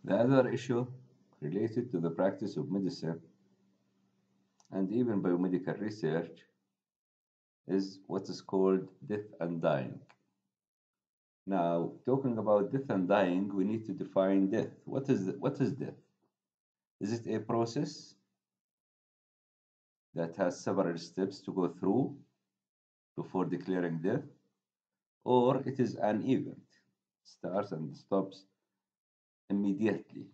The other issue related to the practice of medicine and even biomedical research is what is called death and dying. Now, talking about death and dying, we need to define death. What is death? Is it a process that has several steps to go through before declaring death, or it is an event, starts and stops immediately?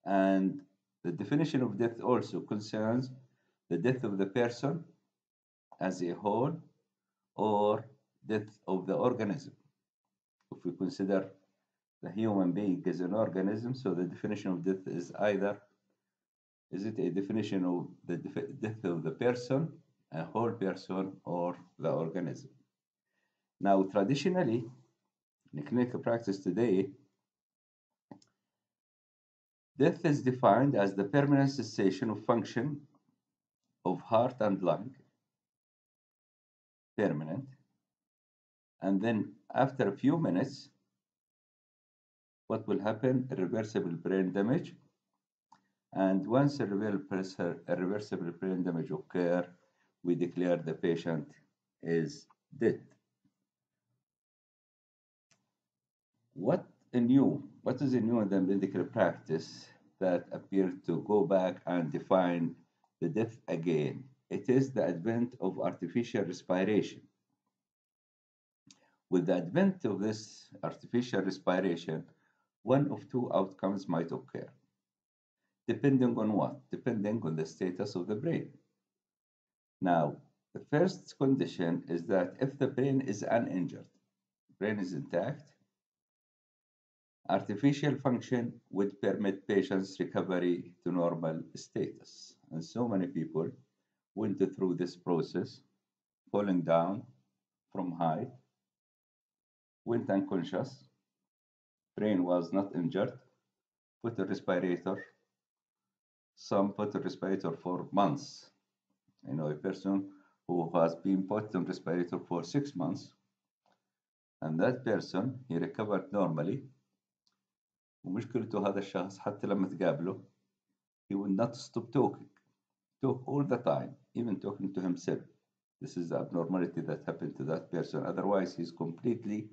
And the definition of death also concerns the death of the person as a whole or death of the organism. If we consider the human being as an organism, so the definition of death is either is it a definition of the death of the person, a whole person, or the organism? Now, traditionally, in clinical practice today, death is defined as the permanent cessation of function of heart and lung, permanent, and then after a few minutes, what will happen? Irreversible brain damage. And once a reversible brain damage occurs, we declare the patient is dead. What is new in the medical practice that appeared to go back and define the death again? It is the advent of artificial respiration. With the advent of this artificial respiration, one of two outcomes might occur. Depending on what? Depending on the status of the brain. Now, the first condition is that if the brain is uninjured, brain is intact, artificial function would permit patients recovery to normal status. And so many people went through this process, falling down from height, went unconscious, brain was not injured, put a respirator, some put a respirator for months. I know a person who has been put on respirator for 6 months, and that person he recovered normally. ومشكلته هذا الشخص حتى لما تقابله he will not stop talk all the time, even talking to himself. This is the abnormality that happened to that person. Otherwise, he's completely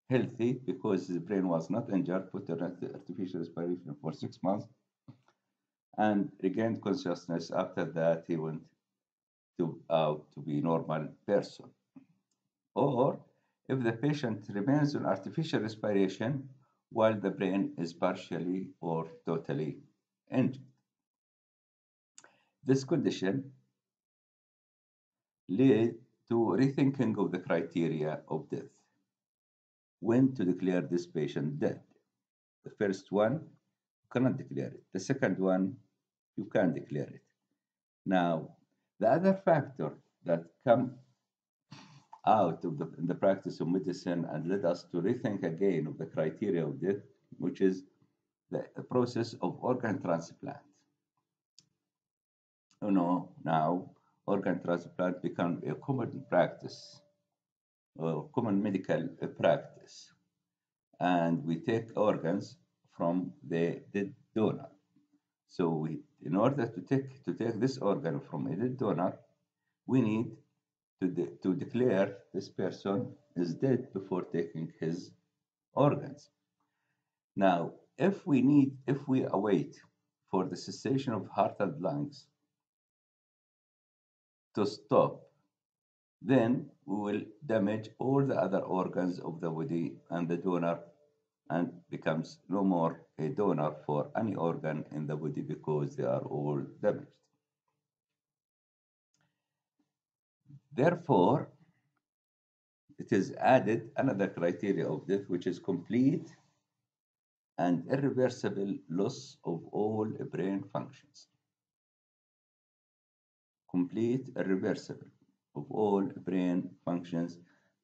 healthy because his brain was not injured, put an artificial respiration for 6 months, and regained consciousness. After that, he went to be a normal person. Or if the patient remains on artificial respiration while the brain is partially or totally injured. This condition led to rethinking of the criteria of death. When to declare this patient dead? The first one, you cannot declare it. The second one, you can declare it. Now, the other factor that come out of the practice of medicine and led us to rethink again of the criteria of death, which is the process of organ transplant. You know, now organ transplant become a common practice, or common medical practice, and we take organs from the dead donor. So in order to take this organ from a dead donor, we need to declare this person is dead before taking his organs. Now, if we await for the cessation of heart and lungs to stop, then we will damage all the other organs of the body, and the donor and becomes no more a donor for any organ in the body because they are all damaged. Therefore, it is added another criteria of death, which is complete and irreversible loss of all brain functions. Complete, irreversible of all brain functions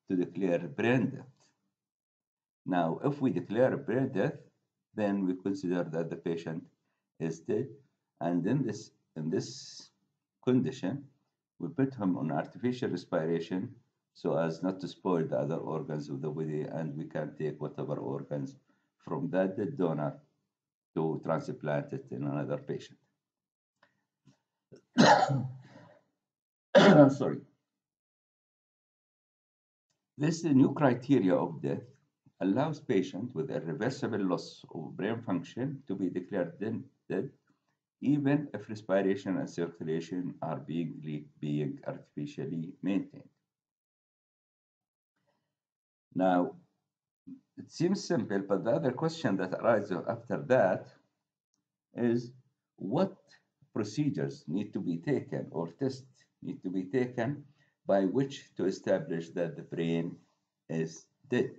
to declare brain death. Now, if we declare brain death, then we consider that the patient is dead, and in this condition, we put him on artificial respiration so as not to spoil the other organs of the body, and we can take whatever organs from that dead donor to transplant it in another patient. Sorry. This new criteria of death allows patients with irreversible loss of brain function to be declared dead, even if respiration and circulation are being artificially maintained. Now, it seems simple, but the other question that arises after that is what procedures need to be taken or tests need to be taken by which to establish that the brain is dead,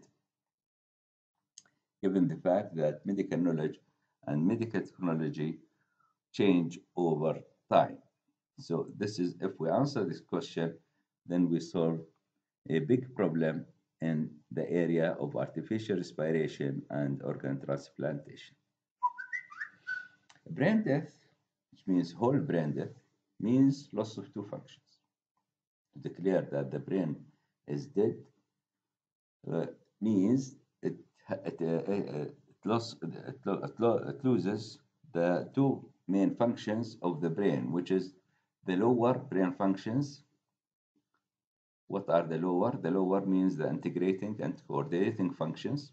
given the fact that medical knowledge and medical technology change over time. So this is, if we answer this question, then we solve a big problem in the area of artificial respiration and organ transplantation. Brain death, which means whole brain death, means loss of two functions. To declare that the brain is dead means it loses the two main functions of the brain, which is the lower brain functions. What are the lower? The lower means the integrating and coordinating functions,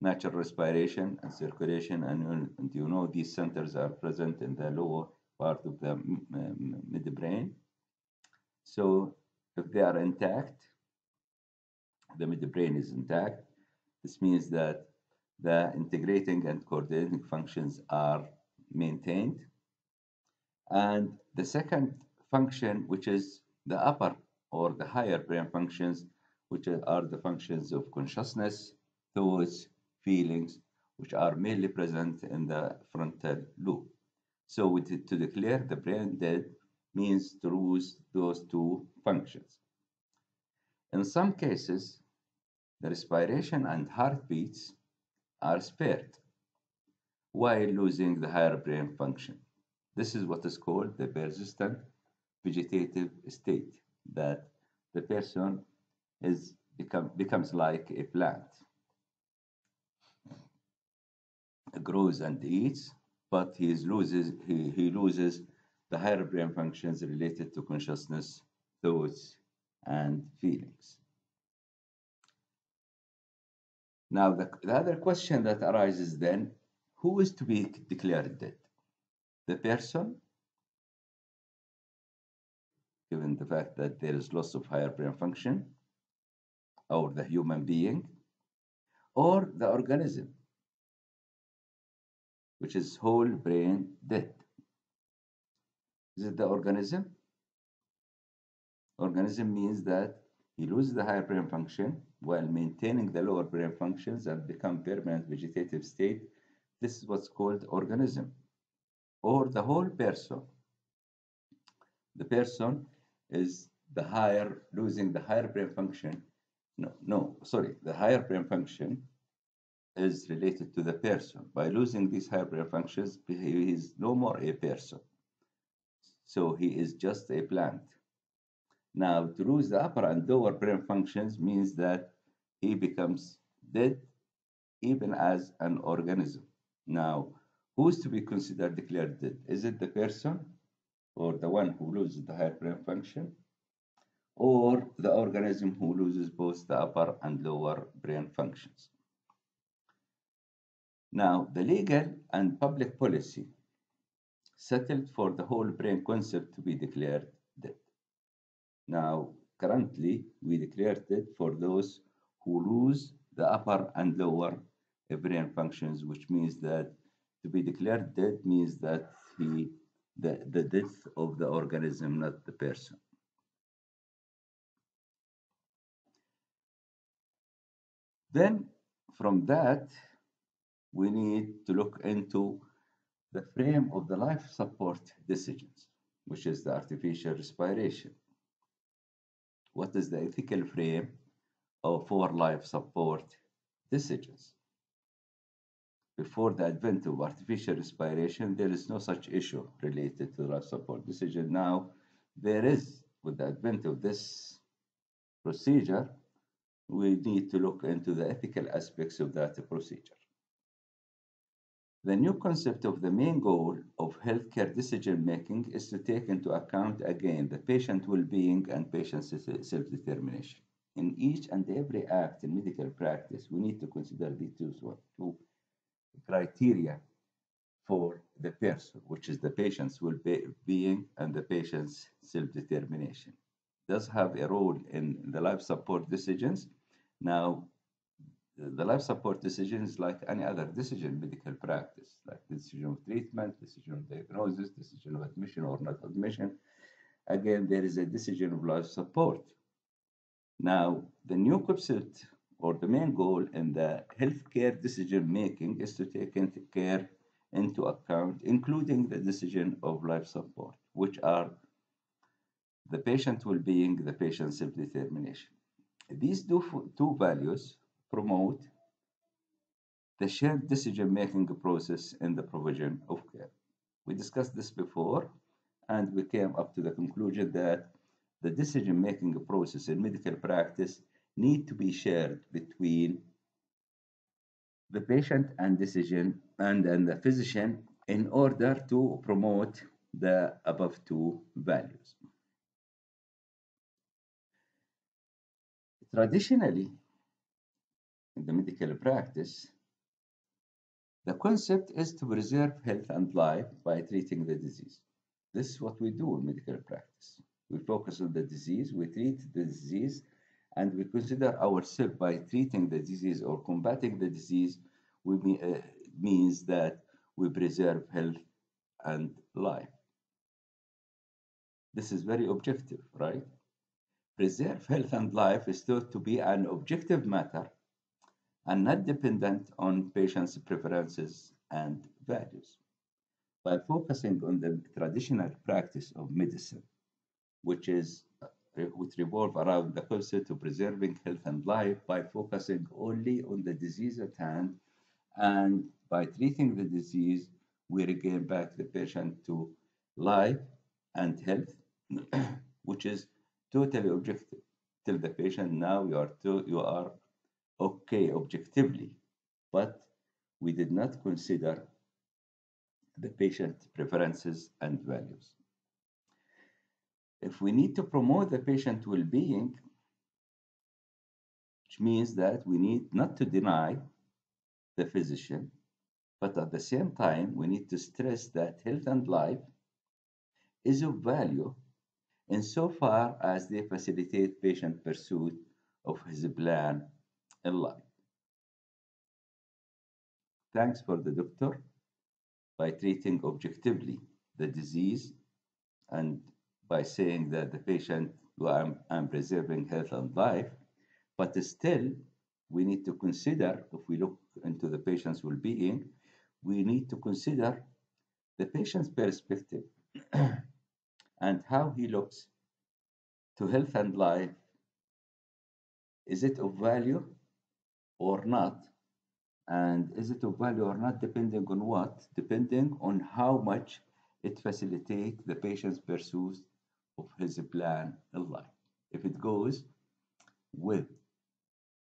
natural respiration and circulation, and you know these centers are present in the lower part of the midbrain. So if they are intact, the midbrain is intact. This means that the integrating and coordinating functions are maintained. And the second function, which is the upper or the higher brain functions, which are the functions of consciousness, thoughts, feelings, which are mainly present in the frontal lobe. So to declare the brain dead means to lose those two functions. In some cases, the respiration and heartbeats are spared while losing the higher brain function. This is what is called the persistent vegetative state, that the person becomes like a plant, grows and eats, but he loses the higher brain functions related to consciousness, thoughts, and feelings. Now, the other question that arises then, who is to be declared dead? The person, given the fact that there is loss of higher brain function, or the human being, or the organism, which is whole brain dead. Is it the organism? Organism means that he loses the higher brain function while maintaining the lower brain functions and become permanent vegetative state. This is what's called organism, or the whole person. The person is losing the higher brain function. The higher brain function is related to the person. By losing these higher brain functions, he is no more a person. So he is just a plant. Now, to lose the upper and lower brain functions means that he becomes dead even as an organism. Now, who's to be considered declared dead? Is it the person, or the one who loses the higher brain function, or the organism who loses both the upper and lower brain functions? Now, the legal and public policy settled for the whole brain concept to be declared dead. Now, currently, we declared dead for those who lose the upper and lower brain functions, which means that to be declared dead means that the death of the organism, not the person. Then, from that, we need to look into the frame of the life support decisions, which is the artificial respiration. What is the ethical frame for life support decisions? Before the advent of artificial respiration, there is no such issue related to life support decision. Now, there is, with the advent of this procedure, we need to look into the ethical aspects of that procedure. The new concept of the main goal of healthcare decision making is to take into account again the patient well being and patient self determination. In each and every act in medical practice, we need to consider these two criteria for the person, which is the patient's well being and the patient's self determination. Does have a role in the life support decisions. Now, the life support decision is like any other decision in medical practice, like decision of treatment, decision of diagnosis, decision of admission or not admission. Again, there is a decision of life support. Now, the new concept or the main goal in the healthcare decision making is to take into care into account, including the decision of life support, which are the patient well-being, the patient self-determination. These two values promote the shared decision-making process in the provision of care. We discussed this before, and we came up to the conclusion that the decision-making process in medical practice need to be shared between the patient and the physician in order to promote the above two values. Traditionally, in the medical practice, the concept is to preserve health and life by treating the disease. This is what we do in medical practice. We focus on the disease, we treat the disease, and we consider ourselves by treating the disease or combating the disease, means that we preserve health and life. This is very objective, right? Preserve health and life is thought to be an objective matter and not dependent on patients' preferences and values. By focusing on the traditional practice of medicine, which revolve around the concept of preserving health and life, by focusing only on the disease at hand, and by treating the disease, we regain back the patient to life and health, which is totally objective. Tell the patient now you are okay objectively, but we did not consider the patient preferences and values. If we need to promote the patient well-being, which means that we need not to deny the physician, but at the same time, we need to stress that health and life is of value insofar as they facilitate patient pursuit of his plan in life. Thanks for the doctor by treating objectively the disease and by saying that the patient, well, I'm preserving health and life, but still we need to consider, if we look into the patient's well-being, we need to consider the patient's perspective and how he looks to health and life. Is it of value or not? And is it of value or not depending on what? Depending on how much it facilitates the patient's pursuit of his plan in life. If it goes with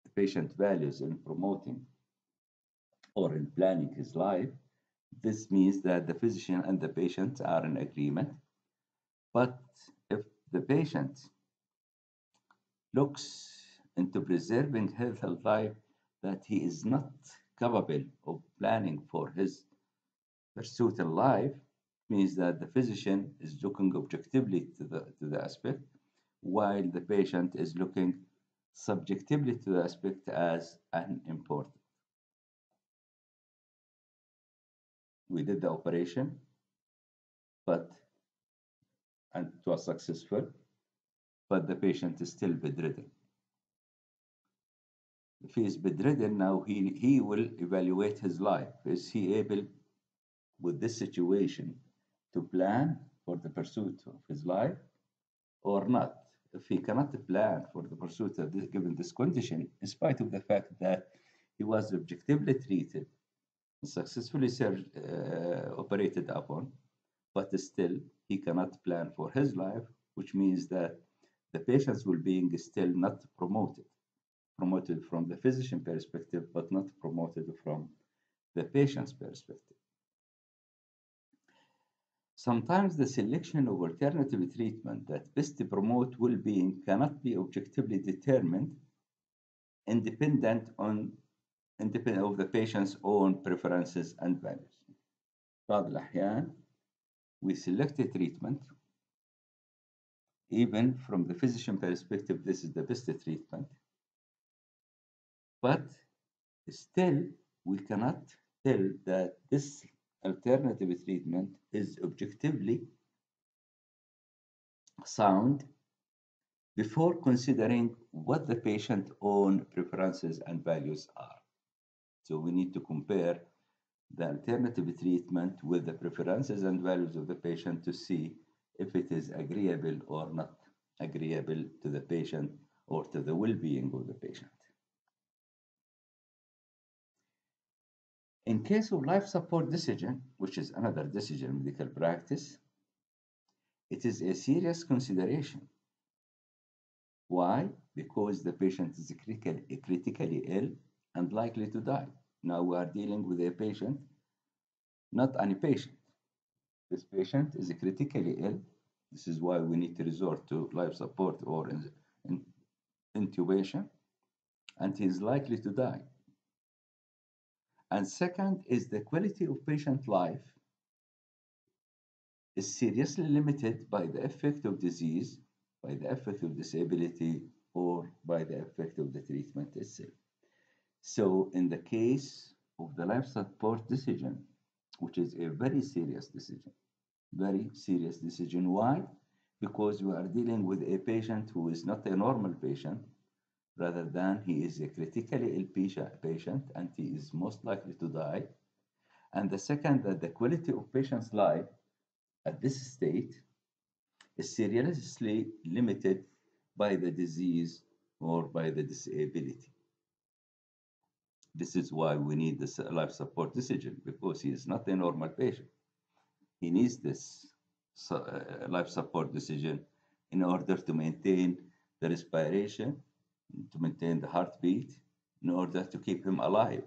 the patient values in promoting or in planning his life, this means that the physician and the patient are in agreement. But if the patient looks into preserving health and life that he is not capable of planning for his pursuit in life, means that the physician is looking objectively to the aspect, while the patient is looking subjectively to the aspect as unimportant. We did the operation, and it was successful, but the patient is still bedridden. If he is bedridden now, he will evaluate his life. Is he able, with this situation, to plan for the pursuit of his life or not? If he cannot plan for the pursuit of this, given this condition, in spite of the fact that he was objectively treated, successfully operated upon, but still he cannot plan for his life, which means that the patient's well-being is still not promoted from the physician perspective, but not promoted from the patient's perspective. Sometimes the selection of alternative treatment that best promote well-being cannot be objectively determined independent on independent of the patient's own preferences and values. بعض الأحيان we select a treatment even from the physician perspective this is the best treatment, but still we cannot tell that this alternative treatment is objectively sound before considering what the patient's own preferences and values are. So we need to compare the alternative treatment with the preferences and values of the patient to see if it is agreeable or not agreeable to the patient or to the well-being of the patient. In case of life support decision, which is another decision in medical practice, it is a serious consideration. Why? Because the patient is critically ill and likely to die. Now we are dealing with a patient, not any patient. This patient is critically ill. This is why we need to resort to life support or intubation, and he is likely to die. And second is the quality of patient life is seriously limited by the effect of disease, by the effect of disability, or by the effect of the treatment itself. So in the case of the life support decision, which is a very serious decision. Why? Because we are dealing with a patient who is not a normal patient, rather than he is a critically ill patient and he is most likely to die. And the second, that the quality of patient's life at this state is seriously limited by the disease or by the disability. This is why we need this life support decision, because he is not a normal patient. He needs this life support decision in order to maintain the respiration, to maintain the heartbeat, in order to keep him alive.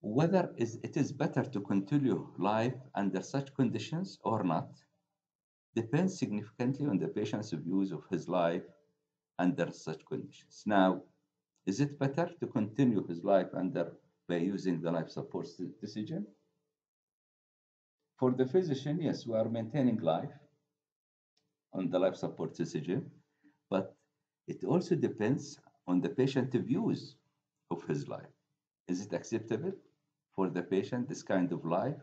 Whether it is better to continue life under such conditions or not depends significantly on the patient's views of his life under such conditions. Now, is it better to continue his life by using the life support decision? For the physician, yes, we are maintaining life on the life support decision, but it also depends on the patient's views of his life. Is it acceptable for the patient, this kind of life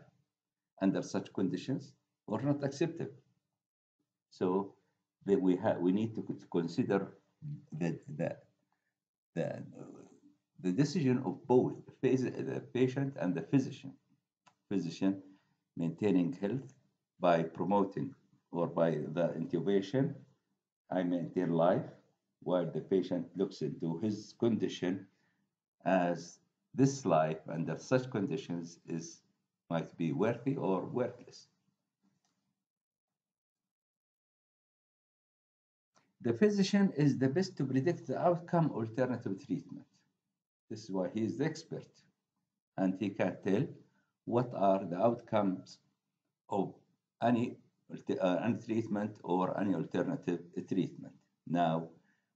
under such conditions, or not acceptable? So we need to consider the decision of both the patient and the physician. Physician maintaining health by promoting or by the intubation, I maintain life, while the patient looks into his condition as this life under such conditions might be worthy or worthless. The physician is the best to predict the outcome of alternative treatment. This is why he is the expert, and he can tell what are the outcomes of any treatment or any alternative treatment. Now,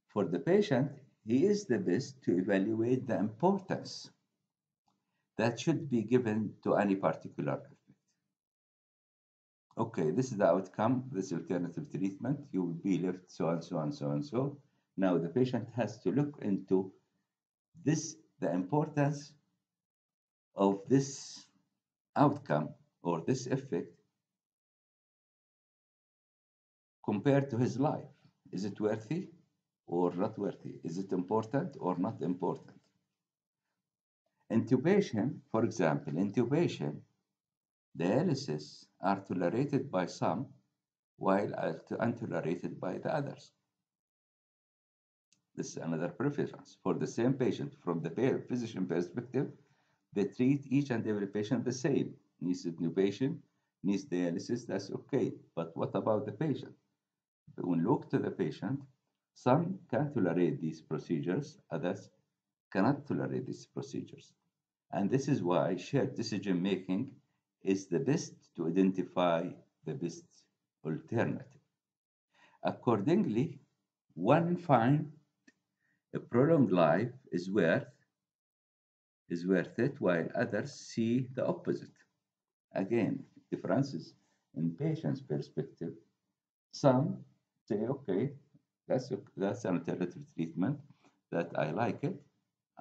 for the patient, he is the best to evaluate the importance that should be given to any particular effect. Okay, this is the outcome, this alternative treatment, you will be left so and so and so and so. Now the patient has to look into the importance of this outcome or this effect compared to his life. Is it worthy or not worthy? Is it important or not important? Intubation, for example, dialysis are tolerated by some while untolerated by the others. This is another preference. For the same patient, from the physician perspective, they treat each and every patient the same. Needs intubation, needs dialysis, that's okay. But what about the patient? When we look to the patient, some can tolerate these procedures, others cannot tolerate these procedures. And this is why shared decision making is the best to identify the best alternative. Accordingly, one finds a prolonged life is worth it, while others see the opposite. Again, differences in patient's perspective. Some say, okay, that's an alternative treatment that I like it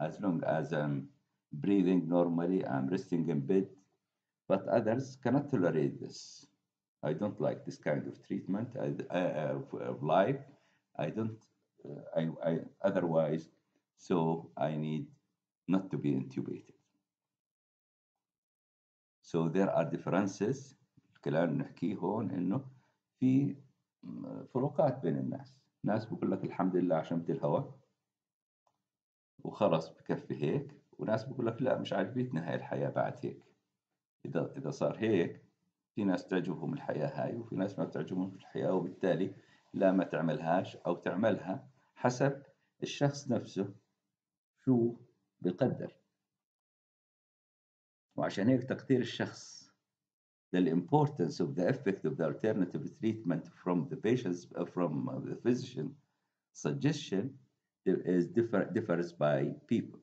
as long as I'm breathing normally, I'm resting in bed. But others cannot tolerate this. I don't like this kind of treatment of life. I don't, I otherwise, so I need not to be intubated. So there are differences. الكلام اللي نحكيه هون انه في فروقات بين الناس. ناس بقول لك الحمد لله عشمت الهواء وخلص بكفي هيك، وناس بقول لك لا مش عاجبتني هاي الحياة بعد هيك. إذا صار هيك في ناس تعجبهم الحياة هاي وفي ناس ما بتعجبهم الحياة، وبالتالي لا ما تعملهاش أو تعملها حسب الشخص نفسه شو بقدر. وعشان هيك تقدير الشخص the importance of the effect of the alternative treatment from the patient's from the physician suggestion differs by people.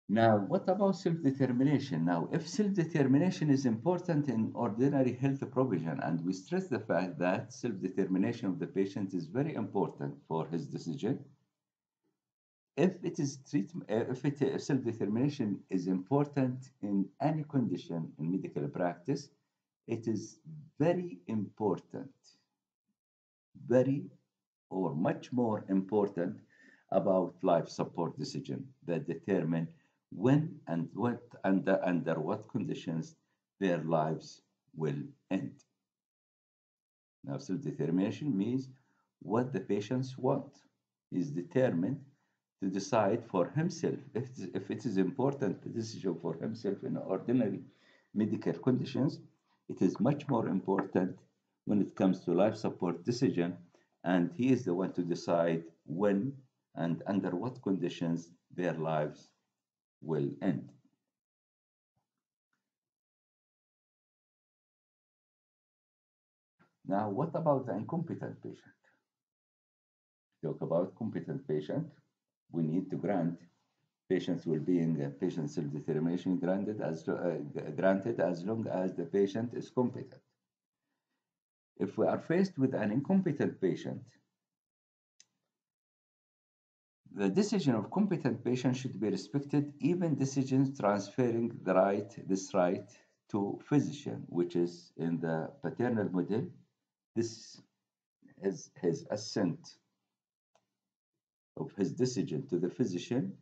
Now, what about self-determination? Now, if self-determination is important in ordinary health provision, and we stress the fact that self-determination of the patient is very important for his decision, if self-determination is important in any condition in medical practice, it is very important, very or much more important about life support decision that determine when and under what conditions their lives will end. Now, self-determination means what the patients want is determined to decide for himself. If it is important decision for himself in ordinary medical conditions, it is much more important when it comes to life support decision, and he is the one to decide when and under what conditions their lives will end. Now, what about the incompetent patient? Talk about competent patient. We need to grant patient's well-being and patient self-determination granted as long as the patient is competent. If we are faced with an incompetent patient, the decision of competent patient should be respected, even decisions transferring this right to physician, which is in the paternal model. This is his assent of his decision to the physician.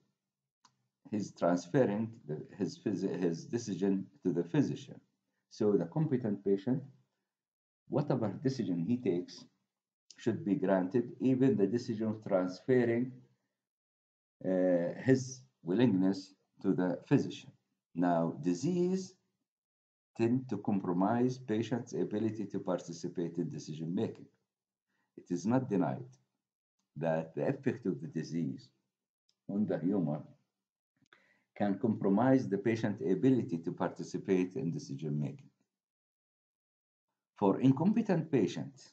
He's transferring his decision to the physician. So the competent patient, whatever decision he takes, should be granted, even the decision of transferring his willingness to the physician. Now, disease tend to compromise patients' ability to participate in decision making. It is not denied that the effect of the disease on the human can compromise the patient's ability to participate in decision making. For incompetent patients,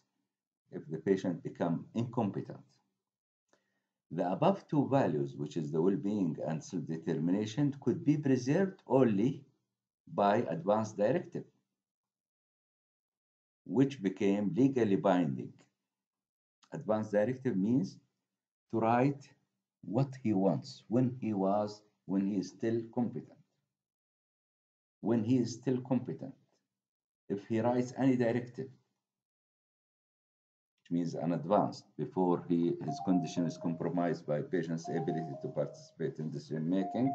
if the patient becomes incompetent, the above two values, which is the well-being and self-determination, could be preserved only by advanced directive, which became legally binding. Advanced directive means to write what he wants when he is still competent. When he is still competent, if he writes any directive, which means an advanced, before his condition is compromised by patient's ability to participate in decision making,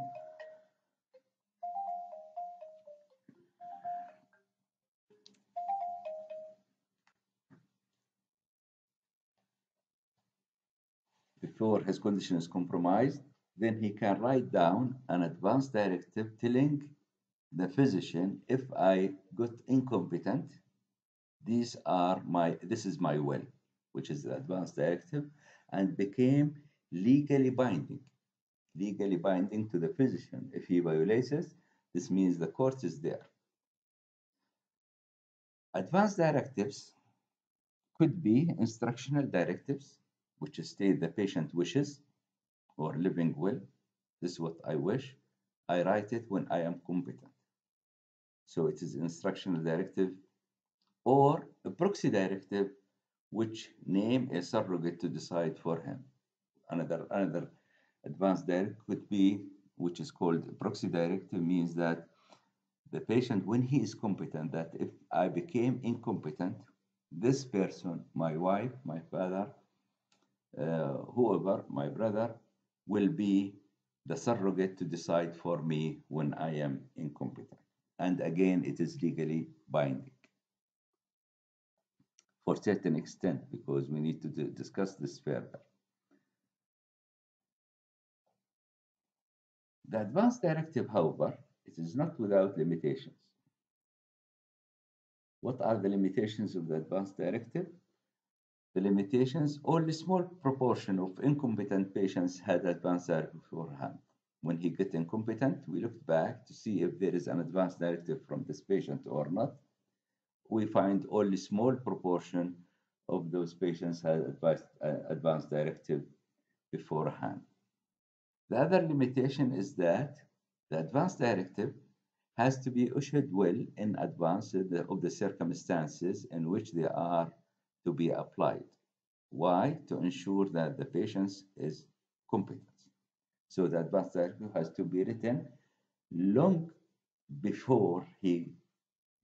before his condition is compromised, then he can write down an advanced directive telling the physician, if I got incompetent, this is my will, which is the advanced directive, and became legally binding to the physician. If he violates it, This means the court is there. Advanced directives could be instructional directives, which state the patient wishes or living will. This is what I wish. I write it when I am competent. So it is instructional directive, or a proxy directive, which name a surrogate to decide for him. Another advanced directive could be, which is called proxy directive, means that the patient, when he is competent, that if I became incompetent, this person, my wife, my father, whoever, my brother, will be the surrogate to decide for me when I am incompetent. And again, it is legally binding for a certain extent, because we need to discuss this further. The advanced directive, however, it is not without limitations. What are the limitations of the advanced directive? The limitations: only small proportion of incompetent patients had advanced directive beforehand. When he got incompetent, we looked back to see if there is an advanced directive from this patient or not. We find only small proportion of those patients had advanced directive beforehand. The other limitation is that the advanced directive has to be issued well in advance of the circumstances in which they are to be applied. Why? To ensure that the patient is competent. So the advanced directive has to be written long before he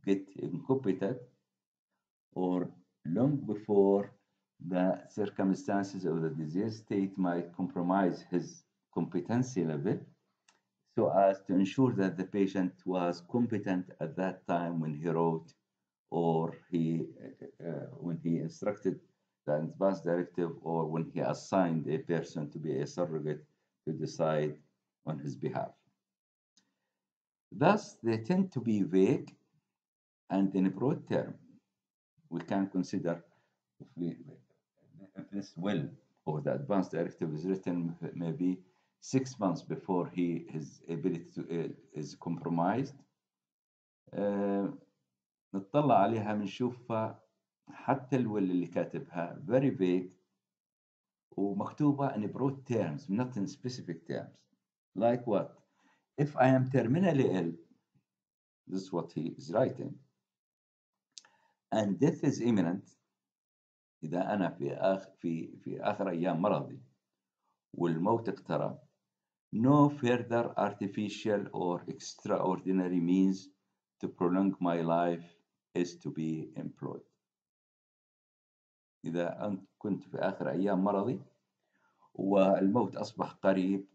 get incompetent, or long before the circumstances of the disease state might compromise his competency level, so as to ensure that the patient was competent at that time when he wrote, or when he instructed the advanced directive, or when he assigned a person to be a surrogate to decide on his behalf. Thus, they tend to be vague and in a broad term. We can consider if this will, or the advanced directive is written maybe 6 months before his ability to is compromised. نطلع عليها بنشوفها حتى الويل اللي كاتبها very vague ومكتوبة in broad terms, not in specific terms. Like what? If I am terminally ill, this is what he is writing, and death is imminent, إذا أنا في آخر أيام مرضي والموت اقترب, no further artificial or extraordinary means to prolong my life is to be employed. إذا أنت كنت في آخر أيام مرضي والموت أصبح قريب,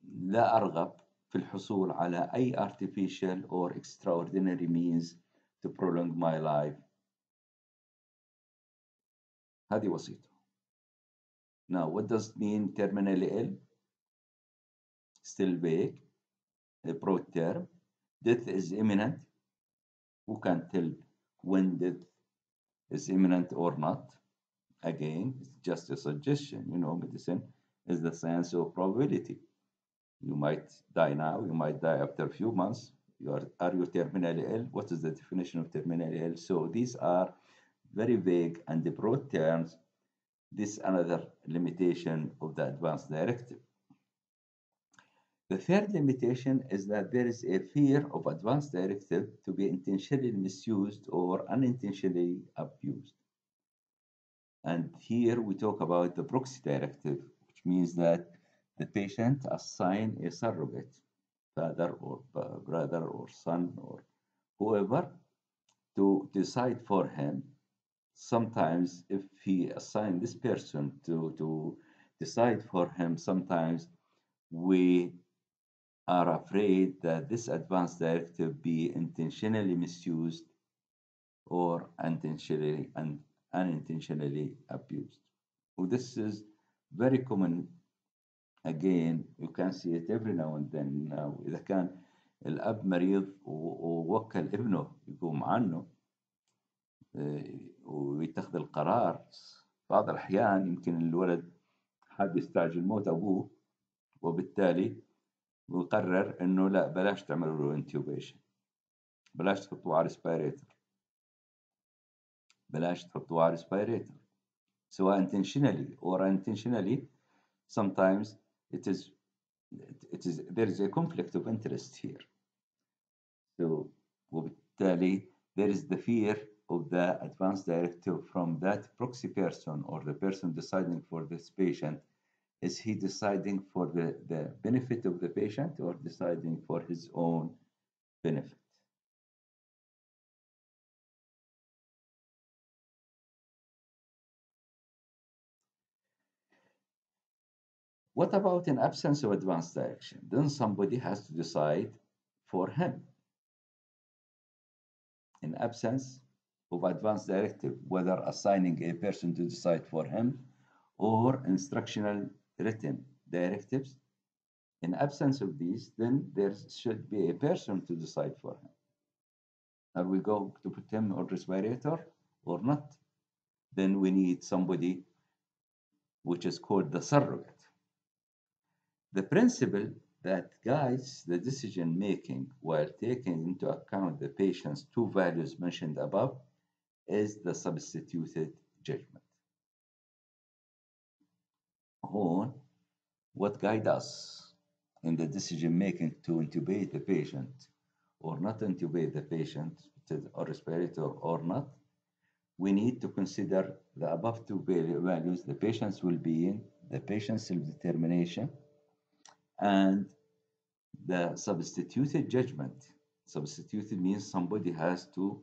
لا أرغب في الحصول على أي artificial or extraordinary means to prolong my life. هذه وصيته. Now, what does it mean terminally ill? Still vague, a broad term. Death is imminent. Who can tell when death is imminent or not? Again, it's just a suggestion. You know, medicine is the science of probability. You might die now, you might die after a few months. Are you terminally ill? What is the definition of terminally ill? So these are very vague and the broad terms. This is another limitation of the advanced directive. The third limitation is that there is a fear of advanced directive to be intentionally misused or unintentionally abused. And here we talk about the proxy directive, which means that the patient assign a surrogate, father or brother or son or whoever, to decide for him. Sometimes if he assigned this person to decide for him, sometimes we are afraid that this advanced directive be intentionally misused or unintentionally abused. Well, this is very common. Again, you can see it every now and then. Now, إذا كان الأب مريض ووكل ابنه يقوم عنه ويتخذ القرار, بعض الأحيان يمكن الولد حاب يستعجل موت أبوه, وبالتالي ويقرر إنه لا بلاش تعملوا له انتوبيشن، بلاش تحطوه على ريسبيريتور، بلاش تحطوه على ريسبيريتور، سواء intentionally or unintentionally. Sometimes it is there is a conflict of interest here. So وبالتالي there is the fear of the advance directive from that proxy person or the person deciding for this patient. Is he deciding for the benefit of the patient or deciding for his own benefit? What about in absence of advance direction? Then somebody has to decide for him. In absence of advance directive, whether assigning a person to decide for him or instructional written directives. In absence of these, then there should be a person to decide for him. Are we going to put him on respirator or not? Then we need somebody which is called the surrogate. The principle that guides the decision making while taking into account the patient's two values mentioned above is the substituted judgment. Hon, what guides us in the decision making to intubate the patient or not intubate the patient or respirator or not, we need to consider the above two values: the patient's well-being, the patient's self-determination, and the substituted judgment. Substituted means somebody has to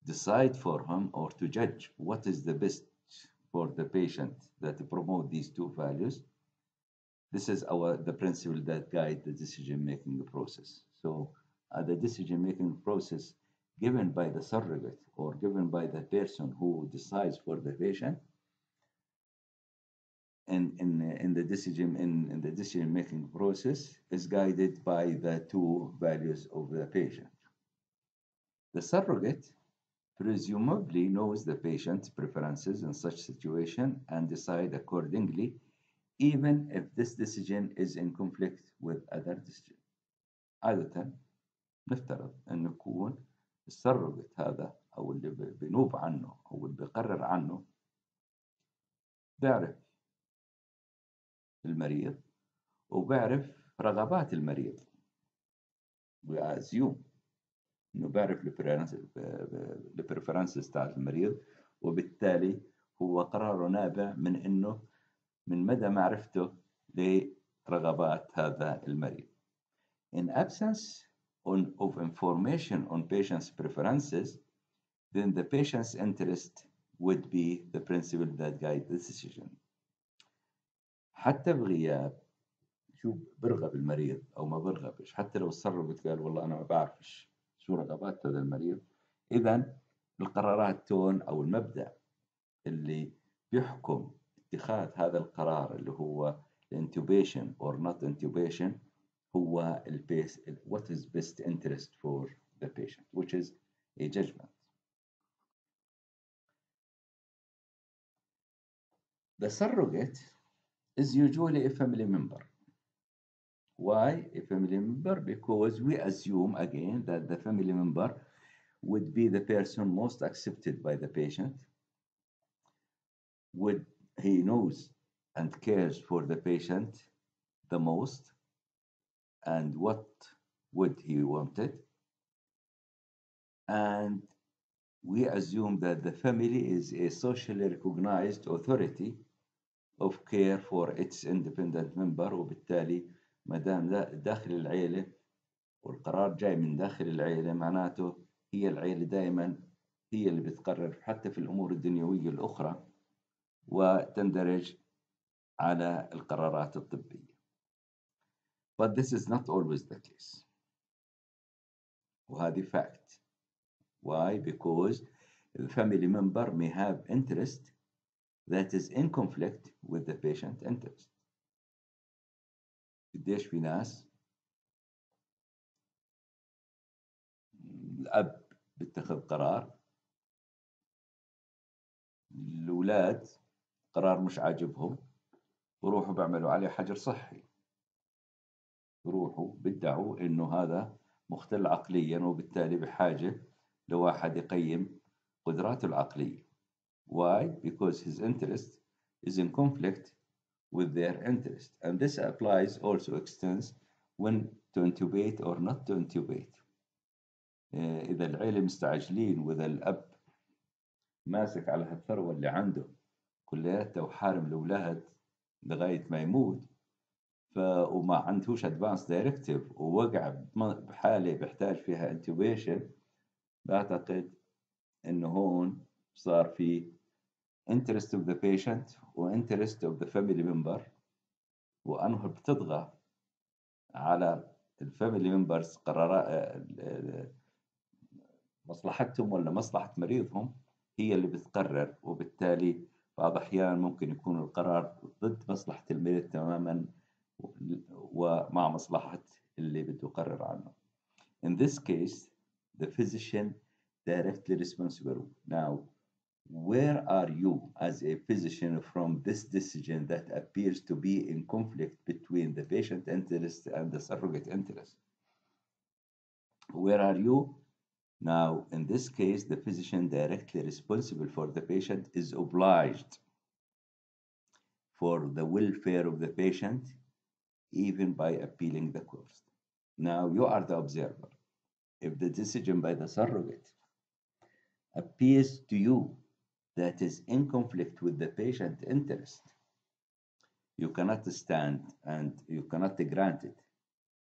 decide for him or to judge what is the best for the patient that promote these two values. This is the principle that guide the decision-making process. So the decision-making process given by the surrogate or given by the person who decides for the patient in the decision-making process is guided by the two values of the patient. The surrogate presumably knows the patient's preferences in such situation and decide accordingly, even if this decision is in conflict with other decisions. عادة نفترض أن يكون السرغت هذا أو اللي بنوب عنه أو اللي بيقرر عنه بيعرف المريض وبيعرف رغبات المريض. We assume إنه بيعرف البريفرنسز تاعت المريض، وبالتالي هو قراره نابع من إنه من مدى معرفته لرغبات هذا المريض. In absence of information on patient's preferences, then the patient's interest would be the principle that guides the decision. حتى بغياب شو برغب المريض أو ما برغبش، حتى لو السرغت قال والله أنا ما بعرفش شو رغبات هذا المريض، إذن القرارات تون أو المبدأ اللي بيحكم اتخاذ هذا القرار اللي هو intubation or not intubation هو what is best interest for the patient, which is a judgment. The surrogate is usually a family member. Why a family member? Because we assume again that the family member would be the person most accepted by the patient, he knows and cares for the patient the most, and what would he wanted, and we assume that the family is a socially recognized authority of care for its independent member. وبالتالي ما دام داخل العيلة والقرار جاي من داخل العيلة معناته هي العيلة دائما هي اللي بتقرر حتى في الأمور الدنيوية الأخرى وتندرج على القرارات الطبية. But this is not always the case. وهذه fact. Why? Because the family member may have interest that is in conflict with the patient interest. قديش في ناس الأب بيتخذ قرار، الأولاد قرار مش عاجبهم وروحوا بيعملوا عليه حجر صحي. يروحوا بيدعوا إنه هذا مختل عقليا، وبالتالي بحاجة لواحد يقيم قدراته العقلية. Why? Because his interest is in conflict with their interest. And this applies also extends when to intubate or not to intubate. إذا العيلة مستعجلين وإذا الأب ماسك على هالثروة اللي عنده كلياتها وحارم الأولاد لغاية ما يموت، وما عندهوش ادفانس دايركتيف ووقع بحالة بيحتاج فيها انتوبيشن، بعتقد إنه هون صار في interest of the patient و interest of the family member، وأنه بتطغى على الفاميلي ممبرز قرارات مصلحتهم ولا مصلحة مريضهم هي اللي بتقرر، وبالتالي بعض الأحيان ممكن يكون القرار ضد مصلحة المريض تماما ومع مصلحة اللي بده يقرر عنه. In this case, the physician directly responsible. Now, where are you as a physician from this decision that appears to be in conflict between the patient interest and the surrogate interest? Where are you? Now, in this case, the physician directly responsible for the patient is obliged for the welfare of the patient, even by appealing the court. Now, you are the observer. If the decision by the surrogate appears to you that is in conflict with the patient interest, you cannot stand and you cannot grant it.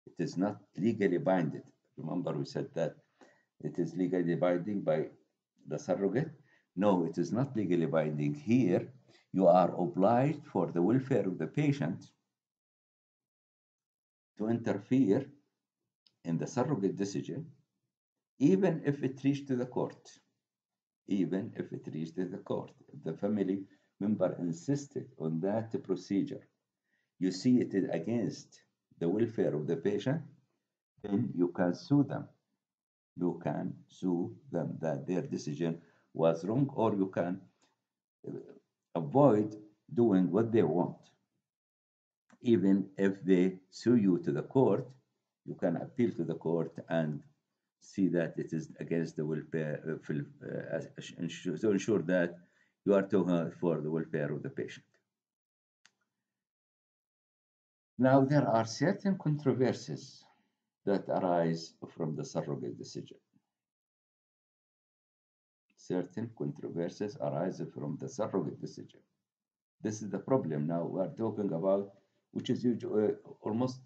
It is not legally binding. Remember, we said that it is legally binding by the surrogate. No, it is not legally binding. Here, you are obliged for the welfare of the patient to interfere in the surrogate decision, even if it reached to the court. Even if it reached to the court. If the family member insisted on that procedure, you see it is against the welfare of the patient, then you can sue them. You can sue them that their decision was wrong, or you can avoid doing what they want. Even if they sue you to the court, you can appeal to the court and see that it is against the welfare, to ensure that you are talking for the welfare of the patient. Now, there are certain controversies that arise from the surrogate decision. Certain controversies arise from the surrogate decision. This is the problem now we are talking about, which is almost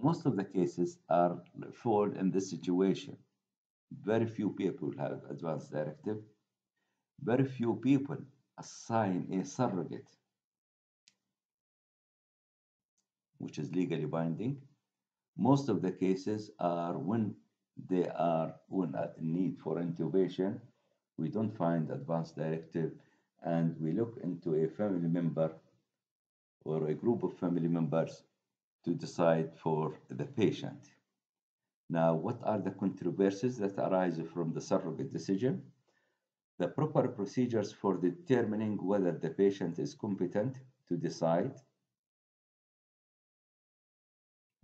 most of the cases are fall in this situation. Very few people have advanced directive. Very few people assign a surrogate, which is legally binding. Most of the cases are when they are at need for intubation, we don't find advanced directive, and we look into a family member or a group of family members to decide for the patient. Now, what are the controversies that arise from the surrogate decision? The proper procedures for determining whether the patient is competent to decide.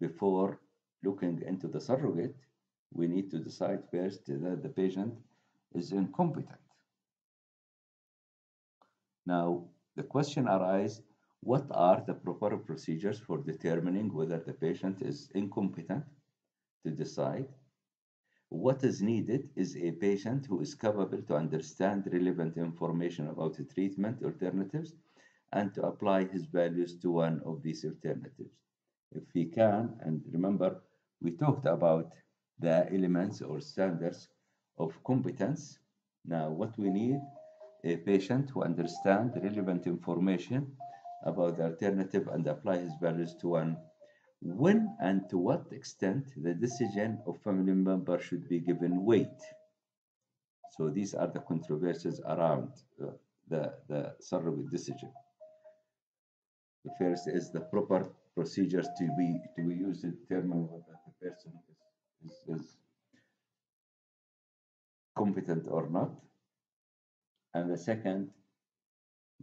Before looking into the surrogate, we need to decide first that the patient is incompetent. Now, the question arises, what are the proper procedures for determining whether the patient is incompetent to decide? What is needed is a patient who is capable to understand relevant information about the treatment alternatives and to apply his values to one of these alternatives. If he can, and remember, we talked about the elements or standards of competence. Now, what we need, a patient who understands relevant information about the alternative and apply his values to one. When and to what extent the decision of family member should be given weight. So these are the controversies around the surrogate decision. The first is the proper procedures to be used to determine whether the person is competent or not. And the second,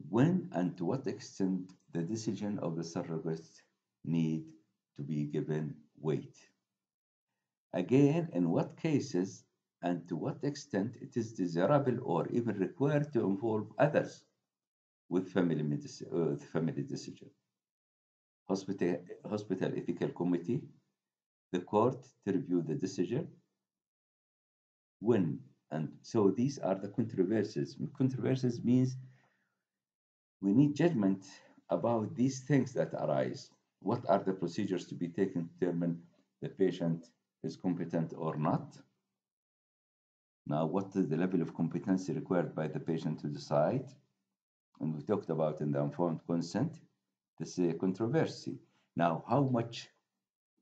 when and to what extent the decision of the surrogate need to be given weight. Again, in what cases and to what extent it is desirable or even required to involve others with family medicine, with family decision. Hospital ethical committee, the court to review the decision, when. And so these are the controversies. Controversies means we need judgment about these things that arise. What are the procedures to be taken to determine the patient is competent or not? Now, what is the level of competency required by the patient to decide? And we talked about in the informed consent, this is a controversy. Now, how much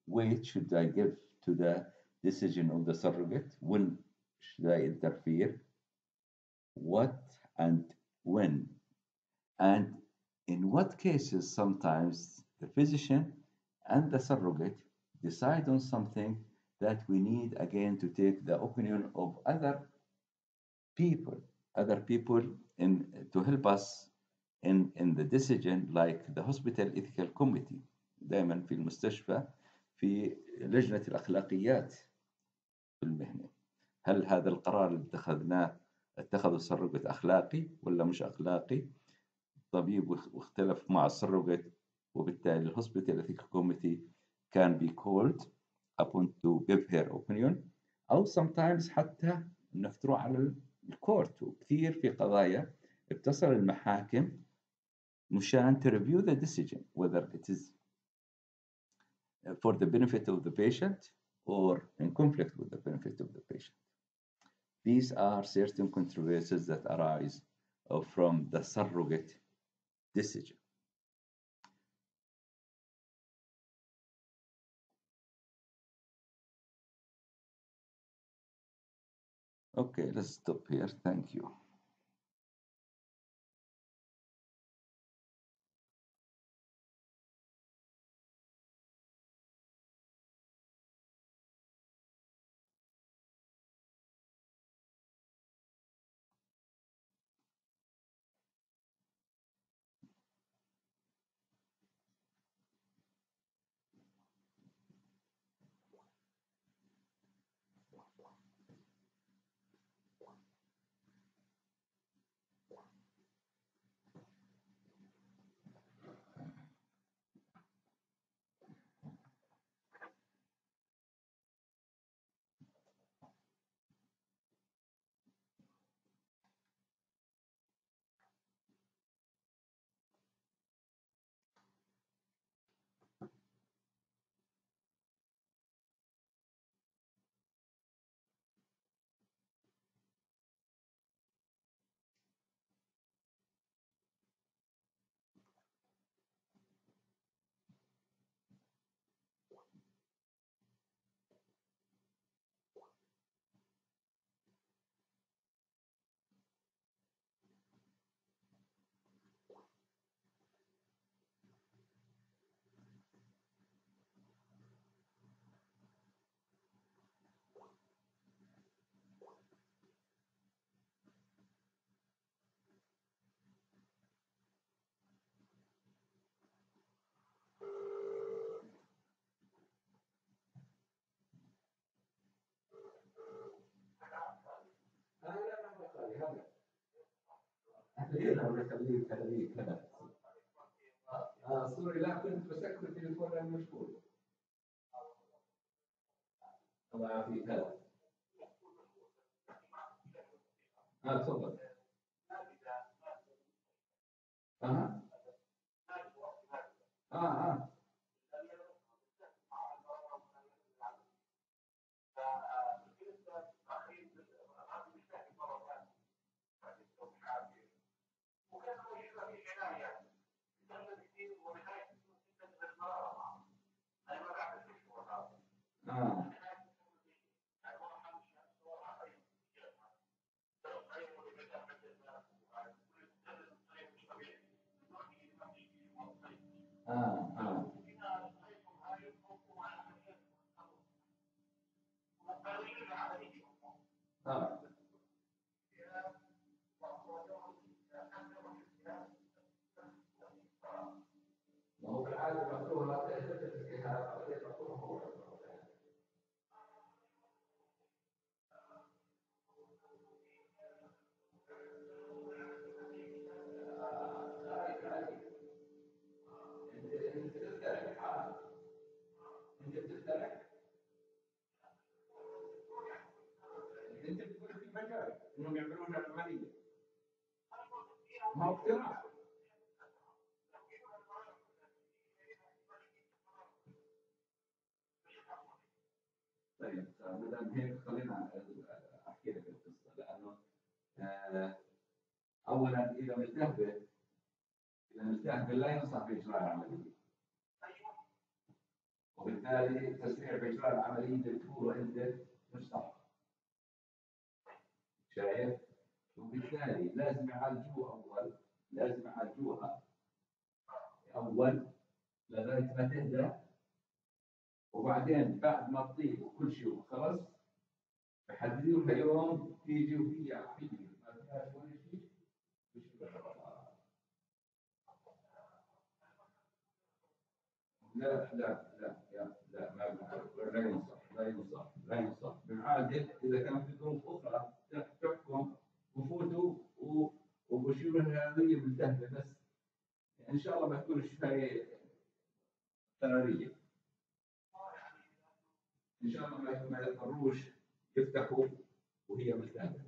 weight should I give to the decision of the surrogate? When should I interfere? What and when? And in what cases sometimes the physician and the surrogate decide on something that we need again to take the opinion of people, other people to help us in the decision, like the hospital ethical committee. دائما في المستشفى في لجنة الأخلاقيات في المهنة. هل هذا القرار اللي اتخذه السرقة أخلاقي ولا مش أخلاقي؟ الطبيب واختلف مع السرقة، وبالتالي الهوسبيتال ethical committee can be called upon to give her opinion. أو sometimes حتى إنك تروح على الكورت، وكثير في قضايا بتصل المحاكم مشان to review the decision whether it is for the benefit of the patient or in conflict with the benefit of the patient. These are certain controversies that arise from the surrogate decision. Okay, let's stop here. Thank you. خليك سوري، لا كنت بسكر التليفون لانه مشغول. الله يعافيك. هلا تفضل. اها اه اه اه انت بتقول في مجال انهم يعملون العمليه، ما هو اقتراح. طيب ما دام هيك خلينا احكي لك القصه، لانه آه، اولا اذا ملتهبه لا ينصح باجراء العمليه، وبالتالي تسريع باجراء العمليه بتقوله انت مش صح، شايف؟ وبالتالي لازم يعالجوها اول، لازم يعالجوها اول لغايه ما تهدى، وبعدين بعد ما تطيب وكل شيء وخلص بحددوا لها يوم تيجي وهي عافيه ما فيهاش ولا شيء، لا لا لا لا لا ما لا ينصح لا ينصح لا ينصح بالعاده اذا كان في ظروف اخرى تحكم وفوتوا وبشيلوا هذه بالسهله، بس يعني ان شاء الله ما تكونش هاي قراريه، ان شاء الله ما يضطروش يفتحوا وهي ملتهبه.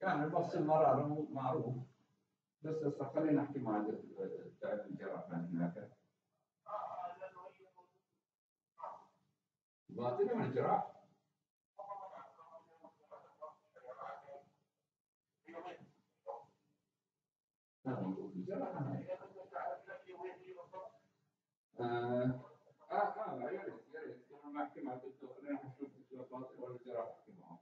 كان البص المرارة معروف، بس هسه خلينا نحكي مع الجراحة هناك. باطني من الجراحة. الجراحة يا ريت يا ريت لما احكي مع الدكتور، خلينا نشوف الدكتور باطني ولا الجراحة احكي معه.